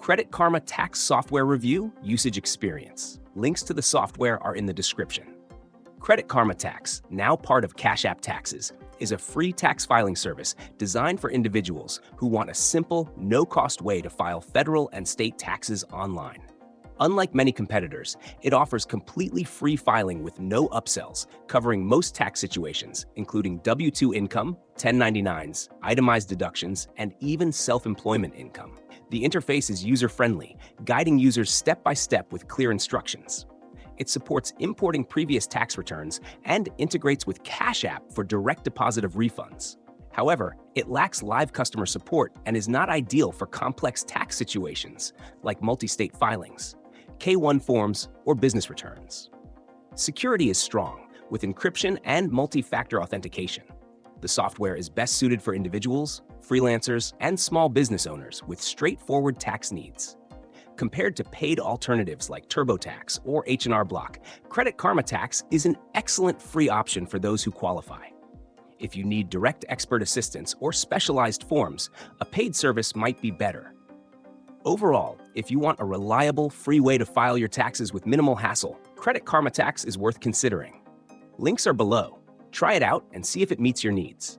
Credit Karma Tax Software Review Usage Experience. Links to the software are in the description. Credit Karma Tax, now part of Cash App Taxes, is a free tax filing service designed for individuals who want a simple, no-cost way to file federal and state taxes online. Unlike many competitors, it offers completely free filing with no upsells, covering most tax situations, including W-2 income, 1099s, itemized deductions, and even self-employment income. The interface is user-friendly, guiding users step-by-step with clear instructions. It supports importing previous tax returns and integrates with Cash App for direct deposit of refunds. However, it lacks live customer support and is not ideal for complex tax situations like multi-state filings, K-1 forms, or business returns. Security is strong, with encryption and multi-factor authentication. The software is best suited for individuals, freelancers, and small business owners with straightforward tax needs. Compared to paid alternatives like TurboTax or H&R Block, Credit Karma Tax is an excellent free option for those who qualify. If you need direct expert assistance or specialized forms, a paid service might be better. Overall, if you want a reliable, free way to file your taxes with minimal hassle, Credit Karma Tax is worth considering. Links are below. Try it out and see if it meets your needs.